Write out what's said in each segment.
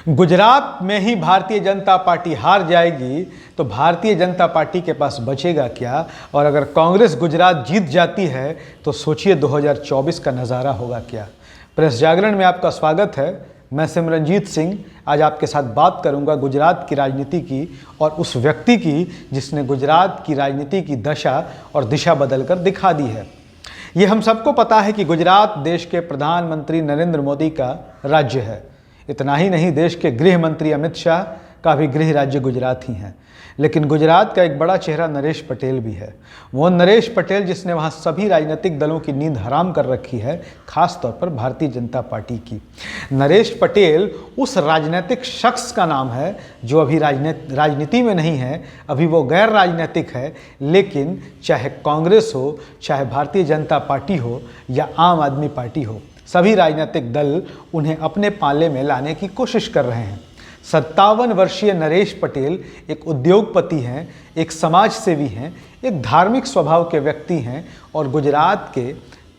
गुजरात में ही भारतीय जनता पार्टी हार जाएगी तो भारतीय जनता पार्टी के पास बचेगा क्या। और अगर कांग्रेस गुजरात जीत जाती है तो सोचिए 2024 का नज़ारा होगा क्या। प्रेस जागरण में आपका स्वागत है। मैं सिमरनजीत सिंह आज आपके साथ बात करूंगा गुजरात की राजनीति की और उस व्यक्ति की जिसने गुजरात की राजनीति की दशा और दिशा बदलकर दिखा दी है। ये हम सबको पता है कि गुजरात देश के प्रधानमंत्री नरेंद्र मोदी का राज्य है। इतना ही नहीं, देश के गृह मंत्री अमित शाह का भी गृह राज्य गुजरात ही है। लेकिन गुजरात का एक बड़ा चेहरा नरेश पटेल भी है। वो नरेश पटेल जिसने वहाँ सभी राजनीतिक दलों की नींद हराम कर रखी है, खास तौर पर भारतीय जनता पार्टी की। नरेश पटेल उस राजनीतिक शख्स का नाम है जो अभी राजनीति में नहीं है, अभी वो गैर राजनीतिक है। लेकिन चाहे कांग्रेस हो, चाहे भारतीय जनता पार्टी हो या आम आदमी पार्टी हो, सभी राजनीतिक दल उन्हें अपने पाले में लाने की कोशिश कर रहे हैं। 57 वर्षीय नरेश पटेल एक उद्योगपति हैं, एक समाज सेवी हैं, एक धार्मिक स्वभाव के व्यक्ति हैं और गुजरात के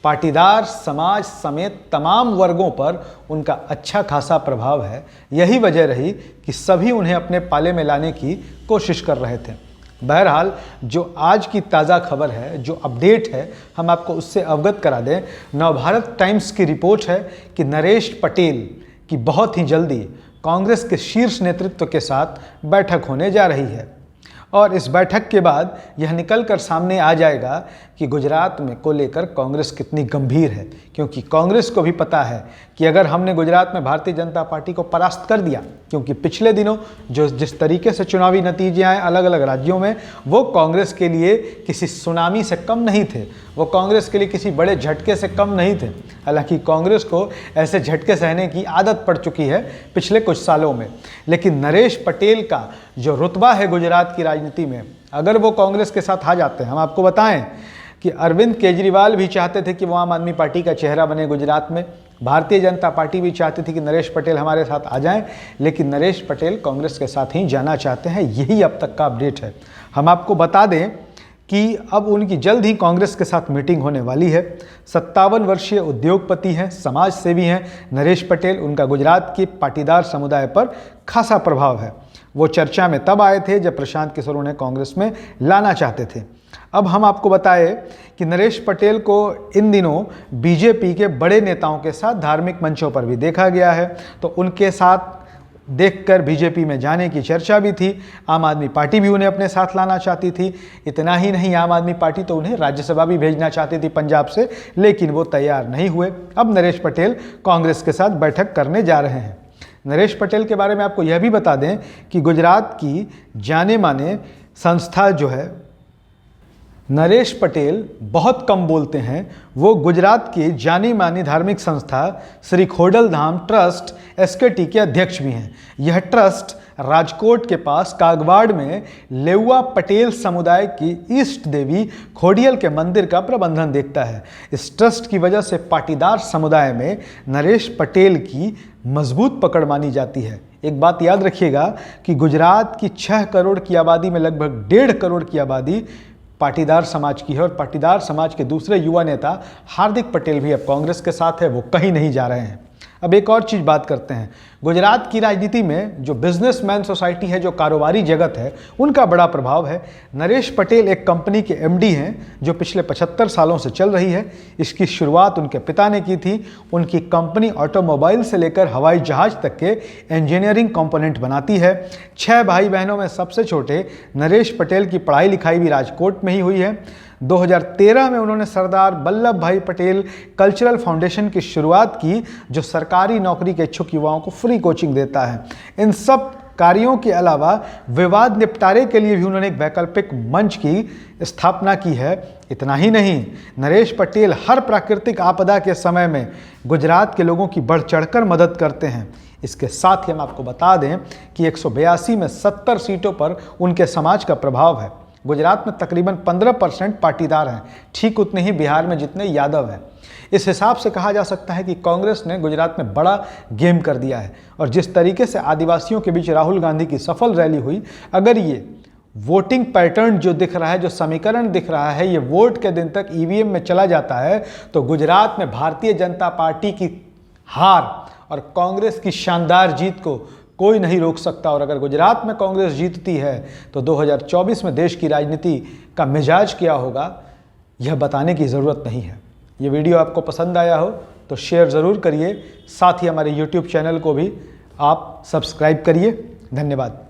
पाटीदार समाज समेत तमाम वर्गों पर उनका अच्छा खासा प्रभाव है। यही वजह रही कि सभी उन्हें अपने पाले में लाने की कोशिश कर रहे थे। बहरहाल जो आज की ताज़ा खबर है, जो अपडेट है, हम आपको उससे अवगत करा दें। नवभारत टाइम्स की रिपोर्ट है कि नरेश पटेल की बहुत ही जल्दी कांग्रेस के शीर्ष नेतृत्व के साथ बैठक होने जा रही है और इस बैठक के बाद यह निकलकर सामने आ जाएगा कि गुजरात में को लेकर कांग्रेस कितनी गंभीर है। क्योंकि कांग्रेस को भी पता है कि अगर हमने गुजरात में भारतीय जनता पार्टी को परास्त कर दिया, क्योंकि पिछले दिनों जिस तरीके से चुनावी नतीजे आए अलग अलग राज्यों में, वो कांग्रेस के लिए किसी सुनामी से कम नहीं थे, वो कांग्रेस के लिए किसी बड़े झटके से कम नहीं थे। हालांकि कांग्रेस को ऐसे झटके सहने की आदत पड़ चुकी है पिछले कुछ सालों में। लेकिन नरेश पटेल का जो रुतबा है गुजरात की राजनीति में, अगर वो कांग्रेस के साथ आ जाते हैं, हम आपको बताएं कि अरविंद केजरीवाल भी चाहते थे कि वो आम आदमी पार्टी का चेहरा बने गुजरात में। भारतीय जनता पार्टी भी चाहती थी कि नरेश पटेल हमारे साथ आ जाएं, लेकिन नरेश पटेल कांग्रेस के साथ ही जाना चाहते हैं। यही अब तक का अपडेट है। हम आपको बता दें कि अब उनकी जल्द ही कांग्रेस के साथ मीटिंग होने वाली है। 57 वर्षीय उद्योगपति हैं, समाज सेवी हैं नरेश पटेल। उनका गुजरात के पाटीदार समुदाय पर खासा प्रभाव है। वो चर्चा में तब आए थे जब प्रशांत किशोर उन्हें कांग्रेस में लाना चाहते थे। अब हम आपको बताएं कि नरेश पटेल को इन दिनों बीजेपी के बड़े नेताओं के साथ धार्मिक मंचों पर भी देखा गया है, तो उनके साथ देखकर बीजेपी में जाने की चर्चा भी थी। आम आदमी पार्टी भी उन्हें अपने साथ लाना चाहती थी। इतना ही नहीं, आम आदमी पार्टी तो उन्हें राज्यसभा भी भेजना चाहती थी पंजाब से, लेकिन वो तैयार नहीं हुए। अब नरेश पटेल कांग्रेस के साथ बैठक करने जा रहे हैं। नरेश पटेल के बारे में आपको यह भी बता दें कि गुजरात की जाने माने संस्था जो है, नरेश पटेल बहुत कम बोलते हैं। वो गुजरात की जानी मानी धार्मिक संस्था श्री खोडल धाम ट्रस्ट SKT के अध्यक्ष भी हैं। यह ट्रस्ट राजकोट के पास कागवाड़ में लेउआ पटेल समुदाय की ईष्ट देवी खोडियल के मंदिर का प्रबंधन देखता है। इस ट्रस्ट की वजह से पाटीदार समुदाय में नरेश पटेल की मजबूत पकड़ मानी जाती है। एक बात याद रखिएगा कि गुजरात की 6 करोड़ की आबादी में लगभग 1.5 करोड़ की आबादी पाटीदार समाज की है और पाटीदार समाज के दूसरे युवा नेता हार्दिक पटेल भी अब कांग्रेस के साथ है, वो कहीं नहीं जा रहे हैं। अब एक और चीज़ बात करते हैं। गुजरात की राजनीति में जो बिजनेसमैन सोसाइटी है, जो कारोबारी जगत है, उनका बड़ा प्रभाव है। नरेश पटेल एक कंपनी के MD हैं जो पिछले 75 सालों से चल रही है। इसकी शुरुआत उनके पिता ने की थी। उनकी कंपनी ऑटोमोबाइल से लेकर हवाई जहाज तक के इंजीनियरिंग कंपोनेंट बनाती है। 6 भाई बहनों में सबसे छोटे नरेश पटेल की पढ़ाई लिखाई भी राजकोट में ही हुई है। 2013 में उन्होंने सरदार वल्लभ भाई पटेल कल्चरल फाउंडेशन की शुरुआत की, जो सरकारी नौकरी के इच्छुक युवाओं को फ्री कोचिंग देता है। इन सब कार्यों के अलावा विवाद निपटारे के लिए भी उन्होंने एक वैकल्पिक मंच की स्थापना की है। इतना ही नहीं, नरेश पटेल हर प्राकृतिक आपदा के समय में गुजरात के लोगों की बढ़ चढ़कर मदद करते हैं। इसके साथ ही हम आपको बता दें कि 182 में 70 सीटों पर उनके समाज का प्रभाव है। गुजरात में तकरीबन 15% पाटीदार हैं, ठीक उतने ही बिहार में जितने यादव हैं। इस हिसाब से कहा जा सकता है कि कांग्रेस ने गुजरात में बड़ा गेम कर दिया है। और जिस तरीके से आदिवासियों के बीच राहुल गांधी की सफल रैली हुई, अगर ये वोटिंग पैटर्न जो दिख रहा है, जो समीकरण दिख रहा है, ये वोट के दिन तक EVM में चला जाता है, तो गुजरात में भारतीय जनता पार्टी की हार और कांग्रेस की शानदार जीत को कोई नहीं रोक सकता। और अगर गुजरात में कांग्रेस जीतती है तो 2024 में देश की राजनीति का मिजाज क्या होगा, यह बताने की ज़रूरत नहीं है। ये वीडियो आपको पसंद आया हो तो शेयर ज़रूर करिए, साथ ही हमारे YouTube चैनल को भी आप सब्सक्राइब करिए। धन्यवाद।